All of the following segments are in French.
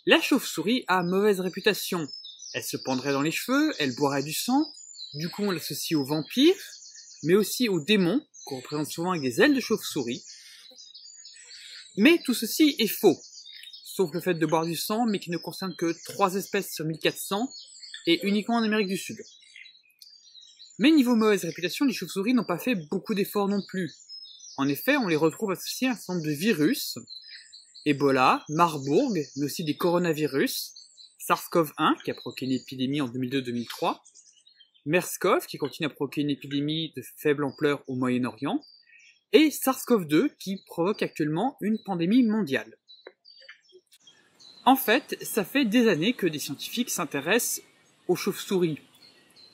La chauve-souris a mauvaise réputation. Elle se prendrait dans les cheveux, elle boirait du sang, du coup on l'associe aux vampires, mais aussi aux démons, qu'on représente souvent avec des ailes de chauve-souris. Mais tout ceci est faux, sauf le fait de boire du sang, mais qui ne concerne que 3 espèces sur 1400, et uniquement en Amérique du Sud. Mais niveau mauvaise réputation, les chauves-souris n'ont pas fait beaucoup d'efforts non plus. En effet, on les retrouve associés à un certain nombre de virus, Ebola, Marburg, mais aussi des coronavirus, SARS-CoV-1 qui a provoqué une épidémie en 2002-2003, MERS-CoV qui continue à provoquer une épidémie de faible ampleur au Moyen-Orient, et SARS-CoV-2 qui provoque actuellement une pandémie mondiale. En fait, ça fait des années que des scientifiques s'intéressent aux chauves-souris,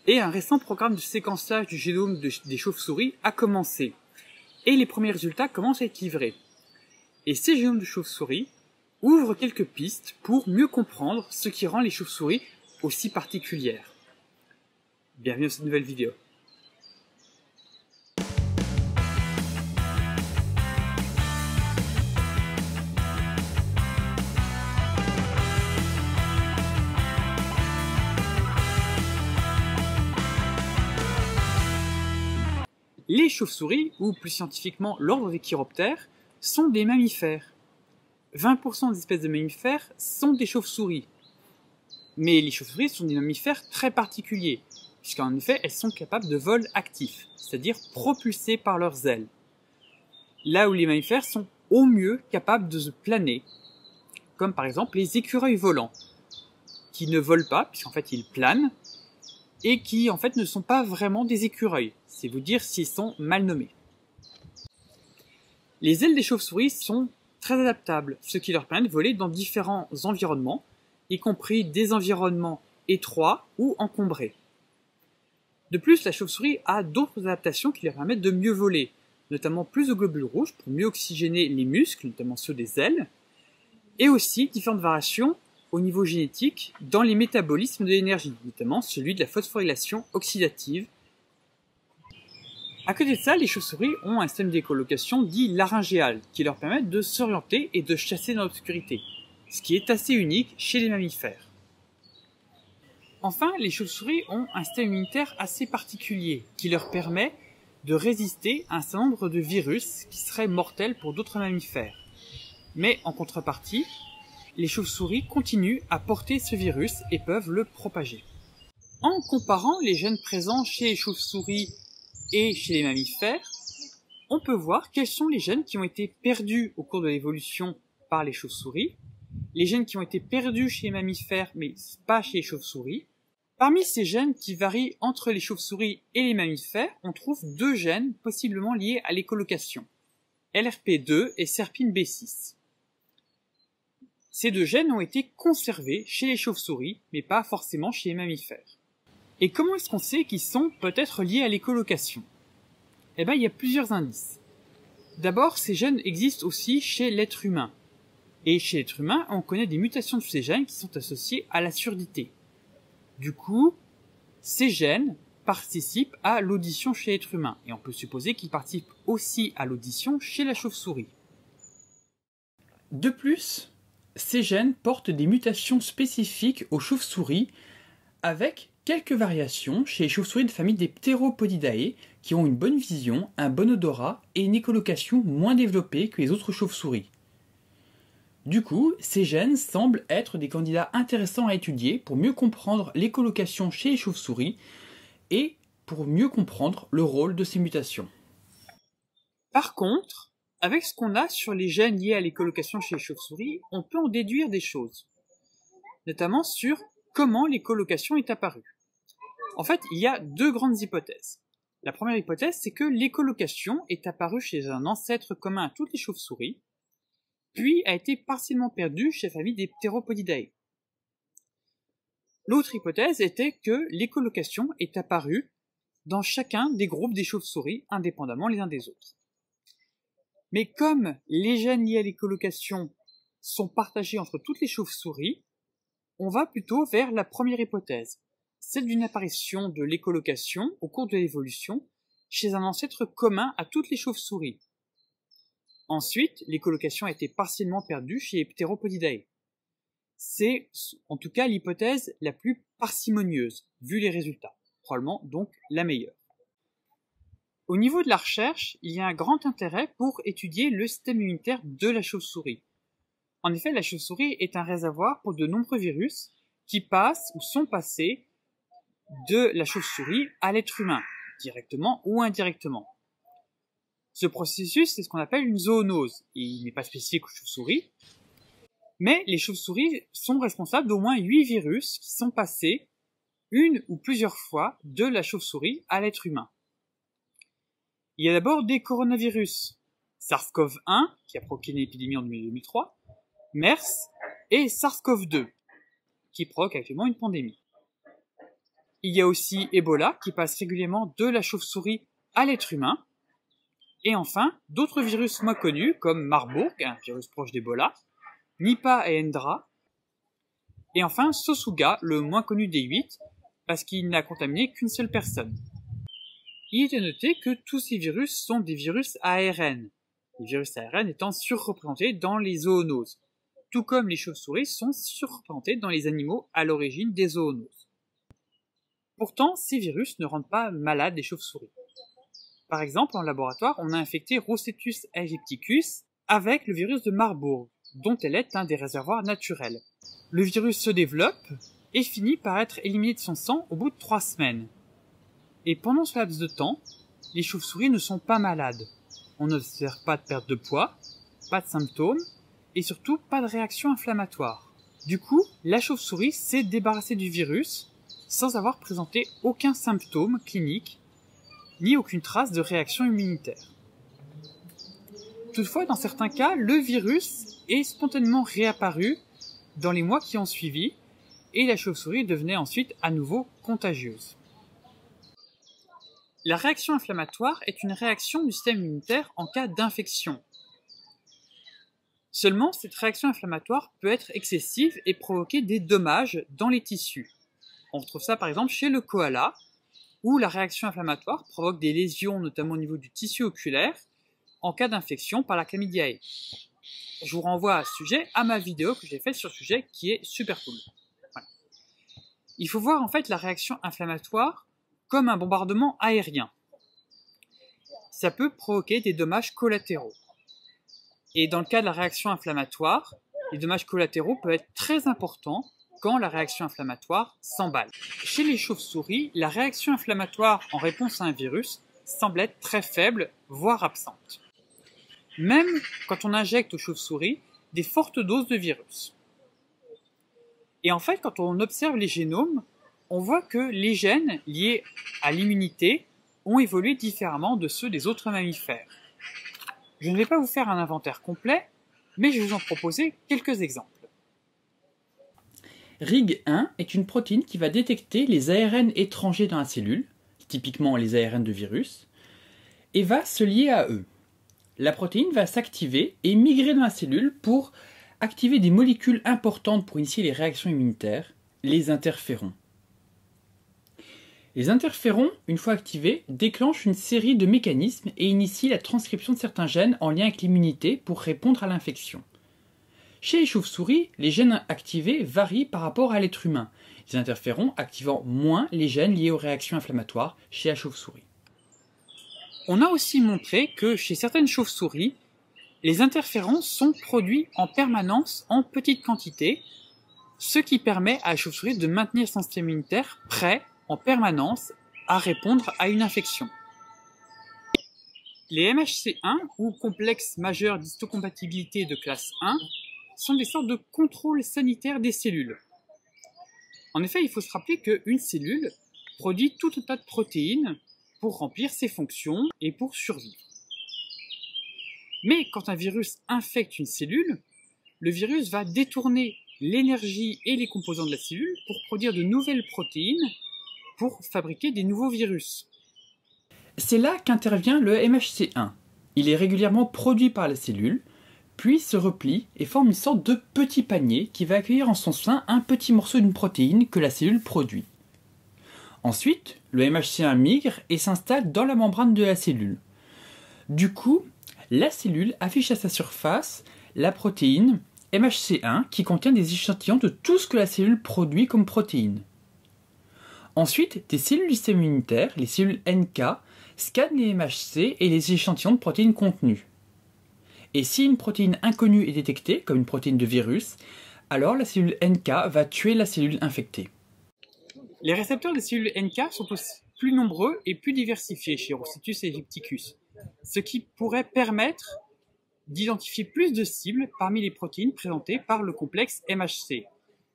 et un récent programme de séquençage du génome des chauves-souris a commencé, et les premiers résultats commencent à être livrés. Et ces génomes de chauves-souris ouvrent quelques pistes pour mieux comprendre ce qui rend les chauves-souris aussi particulières. Bienvenue dans cette nouvelle vidéo. Les chauves-souris, ou plus scientifiquement l'ordre des chiroptères, sont des mammifères. 20% des espèces de mammifères sont des chauves-souris. Mais les chauves-souris sont des mammifères très particuliers, puisqu'en effet elles sont capables de vol actif, c'est-à-dire propulsées par leurs ailes. Là où les mammifères sont au mieux capables de se planer, comme par exemple les écureuils volants, qui ne volent pas, puisqu'en fait ils planent, et qui en fait ne sont pas vraiment des écureuils, c'est vous dire s'ils sont mal nommés. Les ailes des chauves-souris sont très adaptables, ce qui leur permet de voler dans différents environnements, y compris des environnements étroits ou encombrés. De plus, la chauve-souris a d'autres adaptations qui leur permettent de mieux voler, notamment plus de globules rouges pour mieux oxygéner les muscles, notamment ceux des ailes, et aussi différentes variations au niveau génétique dans les métabolismes de l'énergie, notamment celui de la phosphorylation oxydative. À côté de ça, les chauves-souris ont un système d'écholocation dit laryngéal, qui leur permet de s'orienter et de chasser dans l'obscurité, ce qui est assez unique chez les mammifères. Enfin, les chauves-souris ont un système immunitaire assez particulier, qui leur permet de résister à un certain nombre de virus qui seraient mortels pour d'autres mammifères. Mais en contrepartie, les chauves-souris continuent à porter ce virus et peuvent le propager. En comparant les gènes présents chez les chauves-souris et chez les mammifères, on peut voir quels sont les gènes qui ont été perdus au cours de l'évolution par les chauves-souris, les gènes qui ont été perdus chez les mammifères mais pas chez les chauves-souris. Parmi ces gènes qui varient entre les chauves-souris et les mammifères, on trouve 2 gènes possiblement liés à l'écholocation, LRP2 et SERPINB6. Ces 2 gènes ont été conservés chez les chauves-souris, mais pas forcément chez les mammifères. Et comment est-ce qu'on sait qu'ils sont peut-être liés à l'écholocation? Eh bien, il y a plusieurs indices. D'abord, ces gènes existent aussi chez l'être humain. Et chez l'être humain, on connaît des mutations de ces gènes qui sont associées à la surdité. Du coup, ces gènes participent à l'audition chez l'être humain. Et on peut supposer qu'ils participent aussi à l'audition chez la chauve-souris. De plus, ces gènes portent des mutations spécifiques aux chauves-souris avec quelques variations chez les chauves-souris de famille des Pteropodidae qui ont une bonne vision, un bon odorat et une écholocation moins développée que les autres chauves-souris. Du coup, ces gènes semblent être des candidats intéressants à étudier pour mieux comprendre l'écholocation chez les chauves-souris et pour mieux comprendre le rôle de ces mutations. Par contre, avec ce qu'on a sur les gènes liés à l'écholocation chez les chauves-souris, on peut en déduire des choses, notamment sur comment l'écholocation est apparue. En fait, il y a 2 grandes hypothèses. La première hypothèse, c'est que l'écholocation est apparue chez un ancêtre commun à toutes les chauves-souris, puis a été partiellement perdue chez la famille des Pteropodidae. L'autre hypothèse était que l'écholocation est apparue dans chacun des groupes des chauves-souris, indépendamment les uns des autres. Mais comme les gènes liés à l'écholocation sont partagés entre toutes les chauves-souris, on va plutôt vers la première hypothèse, celle d'une apparition de l'écholocation au cours de l'évolution chez un ancêtre commun à toutes les chauves-souris. Ensuite, l'écholocation a été partiellement perdue chez les Pteropodidae. C'est en tout cas l'hypothèse la plus parcimonieuse, vu les résultats, probablement donc la meilleure. Au niveau de la recherche, il y a un grand intérêt pour étudier le système immunitaire de la chauve-souris. En effet, la chauve-souris est un réservoir pour de nombreux virus qui passent ou sont passés de la chauve-souris à l'être humain, directement ou indirectement. Ce processus, c'est ce qu'on appelle une zoonose. Il n'est pas spécifique aux chauves-souris, mais les chauves-souris sont responsables d'au moins 8 virus qui sont passés une ou plusieurs fois de la chauve-souris à l'être humain. Il y a d'abord des coronavirus, SARS-CoV-1, qui a provoqué une épidémie en 2003, MERS, et SARS-CoV-2, qui provoque actuellement une pandémie. Il y a aussi Ebola, qui passe régulièrement de la chauve-souris à l'être humain, et enfin, d'autres virus moins connus, comme Marburg, un virus proche d'Ebola, Nipah et Hendra, et enfin Sosuga, le moins connu des 8, parce qu'il n'a contaminé qu'une seule personne. Il est à noter que tous ces virus sont des virus ARN, les virus ARN étant surreprésentés dans les zoonoses, tout comme les chauves-souris sont surreprésentés dans les animaux à l'origine des zoonoses. Pourtant, ces virus ne rendent pas malades les chauves-souris. Par exemple, en laboratoire, on a infecté Rosetus aegypticus avec le virus de Marburg, dont elle est un des réservoirs naturels. Le virus se développe et finit par être éliminé de son sang au bout de 3 semaines. Et pendant ce laps de temps, les chauves-souris ne sont pas malades. On n'observe pas de perte de poids, pas de symptômes, et surtout pas de réaction inflammatoire. Du coup, la chauve-souris s'est débarrassée du virus sans avoir présenté aucun symptôme clinique, ni aucune trace de réaction immunitaire. Toutefois, dans certains cas, le virus est spontanément réapparu dans les mois qui ont suivi, et la chauve-souris devenait ensuite à nouveau contagieuse. La réaction inflammatoire est une réaction du système immunitaire en cas d'infection. Seulement, cette réaction inflammatoire peut être excessive et provoquer des dommages dans les tissus. On retrouve ça par exemple chez le koala, où la réaction inflammatoire provoque des lésions notamment au niveau du tissu oculaire en cas d'infection par la chlamydiae. Je vous renvoie à ce sujet à ma vidéo que j'ai faite sur ce sujet qui est super cool. Voilà. Il faut voir en fait la réaction inflammatoire comme un bombardement aérien. Ça peut provoquer des dommages collatéraux. Et dans le cas de la réaction inflammatoire, les dommages collatéraux peuvent être très importants quand la réaction inflammatoire s'emballe. Chez les chauves-souris, la réaction inflammatoire en réponse à un virus semble être très faible, voire absente. Même quand on injecte aux chauves-souris des fortes doses de virus. Et en fait, quand on observe les génomes, on voit que les gènes liés à l'immunité ont évolué différemment de ceux des autres mammifères. Je ne vais pas vous faire un inventaire complet, mais je vais vous en proposer quelques exemples. RIG1 est une protéine qui va détecter les ARN étrangers dans la cellule, typiquement les ARN de virus, et va se lier à eux. La protéine va s'activer et migrer dans la cellule pour activer des molécules importantes pour initier les réactions immunitaires, les interférons. Les interférons, une fois activés, déclenchent une série de mécanismes et initient la transcription de certains gènes en lien avec l'immunité pour répondre à l'infection. Chez les chauves-souris, les gènes activés varient par rapport à l'être humain, les interférons activant moins les gènes liés aux réactions inflammatoires chez la chauve-souris. On a aussi montré que chez certaines chauves-souris, les interférons sont produits en permanence en petite quantité, ce qui permet à la chauve-souris de maintenir son système immunitaire prêt en permanence à répondre à une infection. Les MHC1, ou complexes majeurs d'histocompatibilité de classe 1, sont des sortes de contrôles sanitaires des cellules. En effet, il faut se rappeler qu'une cellule produit tout un tas de protéines pour remplir ses fonctions et pour survivre. Mais quand un virus infecte une cellule, le virus va détourner l'énergie et les composants de la cellule pour produire de nouvelles protéines pour fabriquer des nouveaux virus. C'est là qu'intervient le MHC1. Il est régulièrement produit par la cellule, puis se replie et forme une sorte de petit panier qui va accueillir en son sein un petit morceau d'une protéine que la cellule produit. Ensuite, le MHC1 migre et s'installe dans la membrane de la cellule. Du coup, la cellule affiche à sa surface la protéine MHC1 qui contient des échantillons de tout ce que la cellule produit comme protéines. Ensuite, des cellules du système immunitaire, les cellules NK, scannent les MHC et les échantillons de protéines contenus. Et si une protéine inconnue est détectée, comme une protéine de virus, alors la cellule NK va tuer la cellule infectée. Les récepteurs des cellules NK sont aussi plus nombreux et plus diversifiés chez Rostitus et Egypticus, ce qui pourrait permettre d'identifier plus de cibles parmi les protéines présentées par le complexe MHC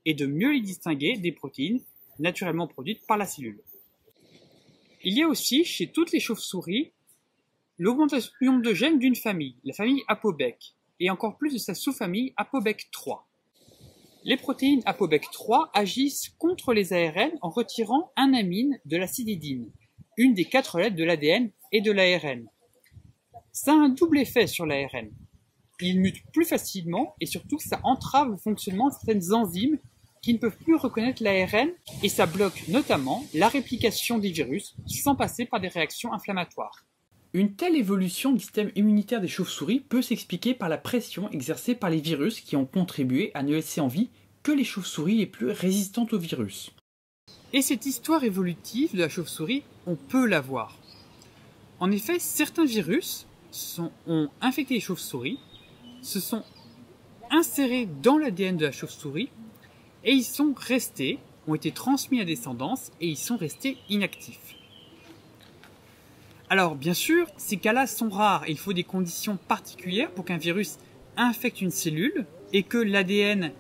et de mieux les distinguer des protéines naturellement produites par la cellule. Il y a aussi chez toutes les chauves-souris l'augmentation de gènes d'une famille, la famille ApoBec, et encore plus de sa sous-famille ApoBec3. Les protéines ApoBec3 agissent contre les ARN en retirant un amine de l'acididine, une des 4 lettres de l'ADN et de l'ARN. Ça a un double effet sur l'ARN. Il mute plus facilement et surtout ça entrave le fonctionnement de certaines enzymes qui ne peuvent plus reconnaître l'ARN et ça bloque notamment la réplication des virus sans passer par des réactions inflammatoires. Une telle évolution du système immunitaire des chauves-souris peut s'expliquer par la pression exercée par les virus qui ont contribué à ne laisser en vie que les chauves-souris les plus résistantes aux virus. Et cette histoire évolutive de la chauve-souris, on peut la voir. En effet, certains virus ont infecté les chauves-souris, se sont insérés dans l'ADN de la chauve-souris et ils sont restés, ont été transmis à descendance et ils sont restés inactifs. Alors bien sûr, ces cas-là sont rares et il faut des conditions particulières pour qu'un virus infecte une cellule et que l'ADN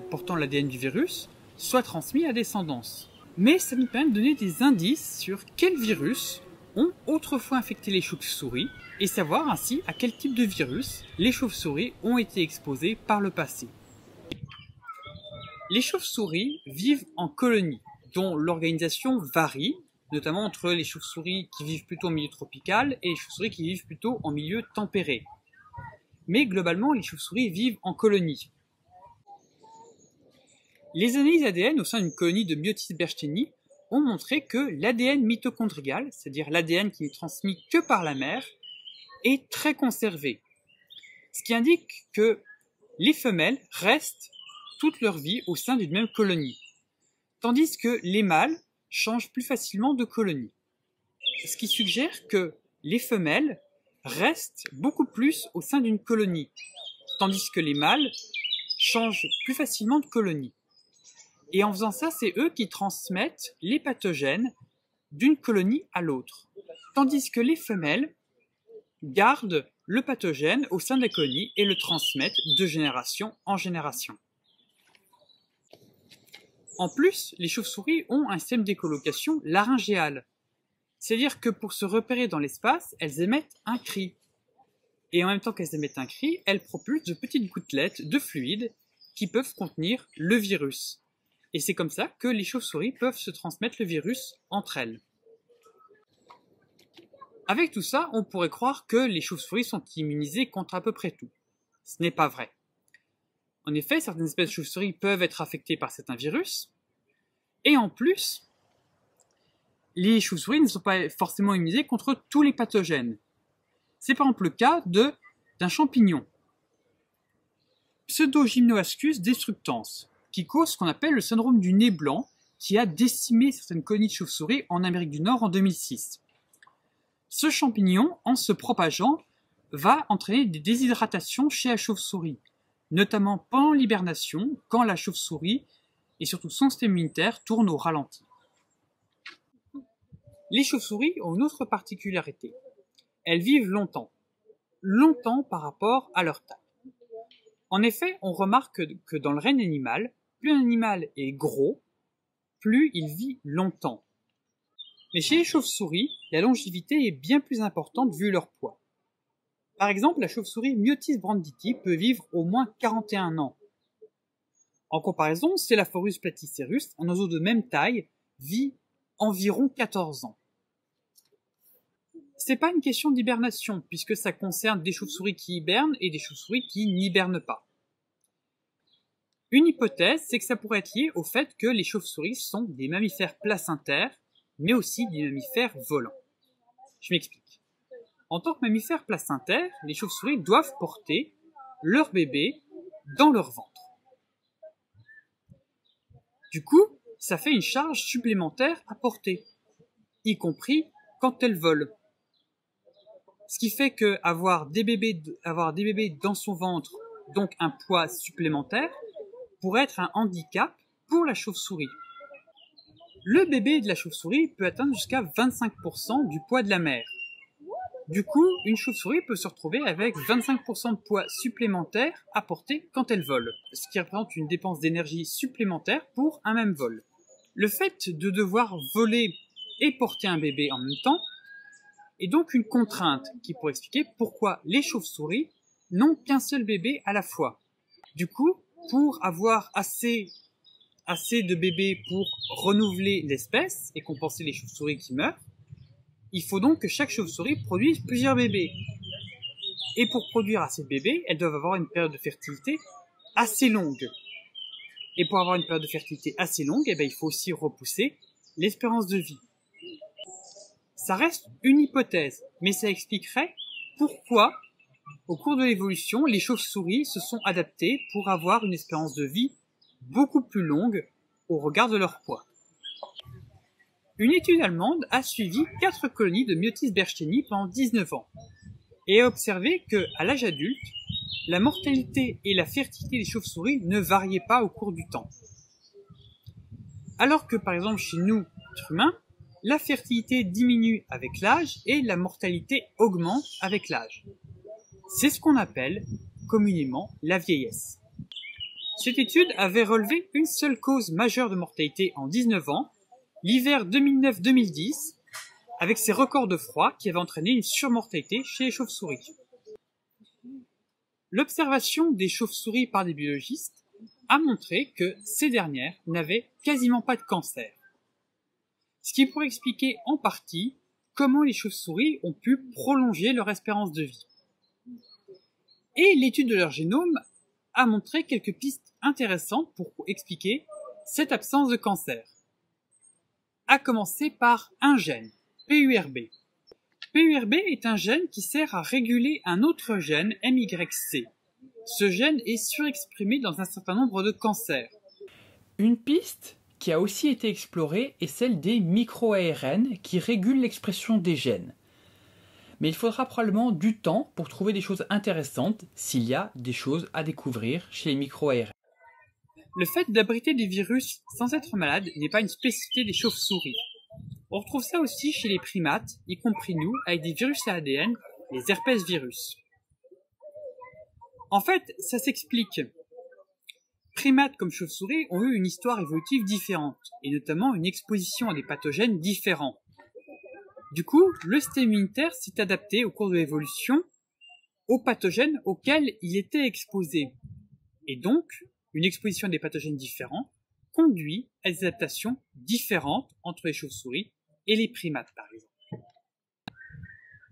portant l'ADN du virus soit transmis à descendance. Mais ça nous permet de donner des indices sur quels virus ont autrefois infecté les chauves-souris et savoir ainsi à quel type de virus les chauves-souris ont été exposés par le passé. Les chauves-souris vivent en colonies dont l'organisation varie, notamment entre les chauves-souris qui vivent plutôt en milieu tropical et les chauves-souris qui vivent plutôt en milieu tempéré. Mais globalement, les chauves-souris vivent en colonies. Les analyses ADN au sein d'une colonie de Myotis berchteni ont montré que l'ADN mitochondrial, c'est-à-dire l'ADN qui n'est transmis que par la mère, est très conservé. Ce qui indique que les femelles restent toute leur vie au sein d'une même colonie, tandis que les mâles changent plus facilement de colonie. Ce qui suggère que les femelles restent beaucoup plus au sein d'une colonie, tandis que les mâles changent plus facilement de colonie. Et en faisant ça, c'est eux qui transmettent les pathogènes d'une colonie à l'autre, tandis que les femelles gardent le pathogène au sein de la colonie et le transmettent de génération en génération. En plus, les chauves-souris ont un système d'écholocation laryngéal. C'est-à-dire que pour se repérer dans l'espace, elles émettent un cri. Et en même temps qu'elles émettent un cri, elles propulsent de petites gouttelettes de fluide qui peuvent contenir le virus. Et c'est comme ça que les chauves-souris peuvent se transmettre le virus entre elles. Avec tout ça, on pourrait croire que les chauves-souris sont immunisées contre à peu près tout. Ce n'est pas vrai. En effet, certaines espèces de chauves-souris peuvent être affectées par certains virus, et en plus, les chauves-souris ne sont pas forcément immunisées contre tous les pathogènes. C'est par exemple le cas d'un champignon, Pseudogymnoascus destructans, qui cause ce qu'on appelle le syndrome du nez blanc, qui a décimé certaines colonies de chauves-souris en Amérique du Nord en 2006. Ce champignon, en se propageant, va entraîner des déshydratations chez la chauve-souris, notamment pendant l'hibernation, quand la chauve-souris et surtout son système immunitaire tourne au ralenti. Les chauves-souris ont une autre particularité. Elles vivent longtemps par rapport à leur taille. En effet, on remarque que dans le règne animal, plus un animal est gros, plus il vit longtemps. Mais chez les chauves-souris, la longévité est bien plus importante vu leur poids. Par exemple, la chauve-souris Myotis branditi peut vivre au moins 41 ans. En comparaison, Celaphorus platycerus, un oiseau de même taille, vit environ 14 ans. C'est pas une question d'hibernation, puisque ça concerne des chauves-souris qui hibernent et des chauves-souris qui n'hibernent pas. Une hypothèse, c'est que ça pourrait être lié au fait que les chauves-souris sont des mammifères placentaires, mais aussi des mammifères volants. Je m'explique. En tant que mammifères placentaires, les chauves-souris doivent porter leur bébé dans leur ventre. Du coup, ça fait une charge supplémentaire à porter, y compris quand elles volent. Ce qui fait qu'avoir des bébés dans son ventre, donc un poids supplémentaire, pourrait être un handicap pour la chauve-souris. Le bébé de la chauve-souris peut atteindre jusqu'à 25% du poids de la mère. Du coup, une chauve-souris peut se retrouver avec 25% de poids supplémentaire à porter quand elle vole, ce qui représente une dépense d'énergie supplémentaire pour un même vol. Le fait de devoir voler et porter un bébé en même temps est donc une contrainte qui pourrait expliquer pourquoi les chauves-souris n'ont qu'un seul bébé à la fois. Du coup, pour avoir assez de bébés pour renouveler l'espèce et compenser les chauves-souris qui meurent, il faut donc que chaque chauve-souris produise plusieurs bébés. Et pour produire assez de bébés, elles doivent avoir une période de fertilité assez longue. Et pour avoir une période de fertilité assez longue, il faut aussi repousser l'espérance de vie. Ça reste une hypothèse, mais ça expliquerait pourquoi, au cours de l'évolution, les chauves-souris se sont adaptées pour avoir une espérance de vie beaucoup plus longue au regard de leur poids. Une étude allemande a suivi 4 colonies de Myotis berchteni pendant 19 ans et a observé qu'à l'âge adulte, la mortalité et la fertilité des chauves-souris ne variaient pas au cours du temps. Alors que par exemple chez nous, êtres humains, la fertilité diminue avec l'âge et la mortalité augmente avec l'âge. C'est ce qu'on appelle communément la vieillesse. Cette étude avait relevé une seule cause majeure de mortalité en 19 ans, l'hiver 2009-2010, avec ses records de froid qui avaient entraîné une surmortalité chez les chauves-souris. L'observation des chauves-souris par des biologistes a montré que ces dernières n'avaient quasiment pas de cancer. Ce qui pourrait expliquer en partie comment les chauves-souris ont pu prolonger leur espérance de vie. Et l'étude de leur génome a montré quelques pistes intéressantes pour expliquer cette absence de cancer. À commencer par un gène, PURB. PURB est un gène qui sert à réguler un autre gène, MYC. Ce gène est surexprimé dans un certain nombre de cancers. Une piste qui a aussi été explorée est celle des micro-ARN qui régulent l'expression des gènes. Mais il faudra probablement du temps pour trouver des choses intéressantes s'il y a des choses à découvrir chez les micro-ARN. Le fait d'abriter des virus sans être malade n'est pas une spécificité des chauves-souris. On retrouve ça aussi chez les primates, y compris nous, avec des virus à ADN, les herpès-virus. En fait, ça s'explique. Primates comme chauves-souris ont eu une histoire évolutive différente, et notamment une exposition à des pathogènes différents. Du coup, le système immunitaire s'est adapté au cours de l'évolution aux pathogènes auxquels il était exposé. Et donc, une exposition à des pathogènes différents conduit à des adaptations différentes entre les chauves-souris et les primates, par exemple.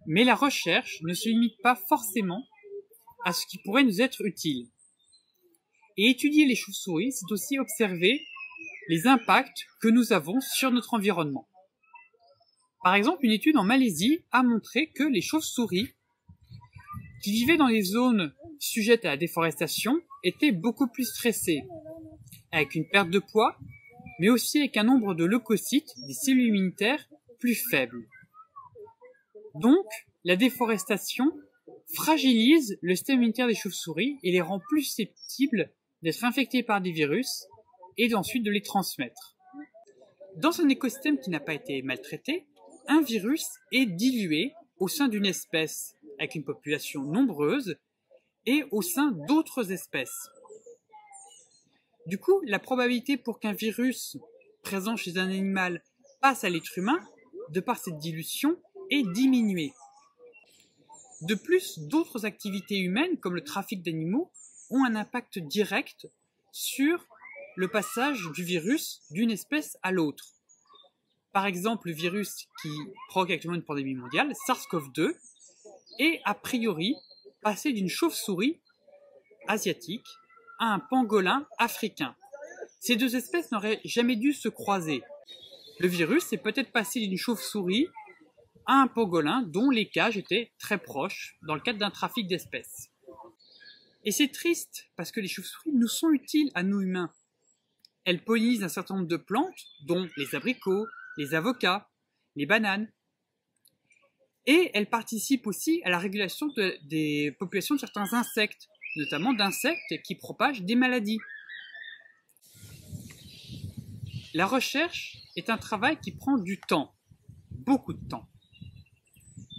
Mais la recherche ne se limite pas forcément à ce qui pourrait nous être utile. Et étudier les chauves-souris, c'est aussi observer les impacts que nous avons sur notre environnement. Par exemple, une étude en Malaisie a montré que les chauves-souris qui vivaient dans les zones sujettes à la déforestation étaient beaucoup plus stressées, avec une perte de poids, mais aussi avec un nombre de leucocytes, des cellules immunitaires, plus faible. Donc, la déforestation fragilise le système immunitaire des chauves-souris et les rend plus susceptibles d'être infectés par des virus et ensuite de les transmettre. Dans un écosystème qui n'a pas été maltraité, un virus est dilué au sein d'une espèce avec une population nombreuse et au sein d'autres espèces. Du coup, la probabilité pour qu'un virus présent chez un animal passe à l'être humain, de par cette dilution, est diminuée. De plus, d'autres activités humaines, comme le trafic d'animaux, ont un impact direct sur le passage du virus d'une espèce à l'autre. Par exemple, le virus qui provoque actuellement une pandémie mondiale, SARS-CoV-2, est a priori passé d'une chauve-souris asiatique à un pangolin africain. Ces deux espèces n'auraient jamais dû se croiser. Le virus est peut-être passé d'une chauve-souris à un pangolin dont les cages étaient très proches dans le cadre d'un trafic d'espèces. Et c'est triste, parce que les chauves-souris nous sont utiles à nous humains. Elles pollinisent un certain nombre de plantes, dont les abricots, les avocats, les bananes. Et elles participent aussi à la régulation des populations de certains insectes, notamment d'insectes qui propagent des maladies. La recherche est un travail qui prend du temps, beaucoup de temps.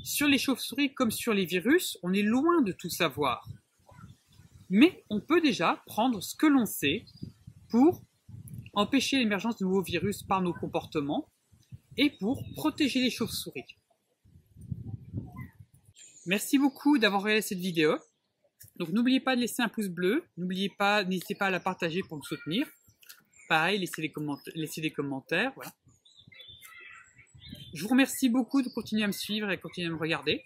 Sur les chauves-souris comme sur les virus, on est loin de tout savoir. Mais on peut déjà prendre ce que l'on sait pour empêcher l'émergence de nouveaux virus par nos comportements et pour protéger les chauves-souris. Merci beaucoup d'avoir regardé cette vidéo. Donc n'oubliez pas de laisser un pouce bleu, n'hésitez pas à la partager pour me soutenir. Pareil, laissez des commentaires, voilà. Je vous remercie beaucoup de continuer à me suivre et continuer à me regarder.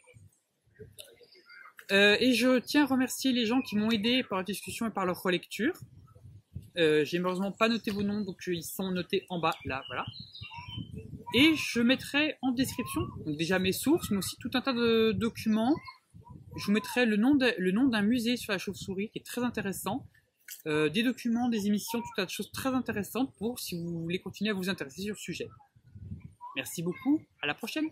Et je tiens à remercier les gens qui m'ont aidé par la discussion et par leur relecture. J'ai malheureusement pas noté vos noms, donc ils sont notés en bas, là, voilà. Et je mettrai en description, donc déjà mes sources, mais aussi tout un tas de documents. Je vous mettrai le nom d'un musée sur la chauve-souris qui est très intéressant. Des documents, des émissions, tout un tas de choses très intéressantes pour si vous voulez continuer à vous intéresser sur le sujet. Merci beaucoup, à la prochaine!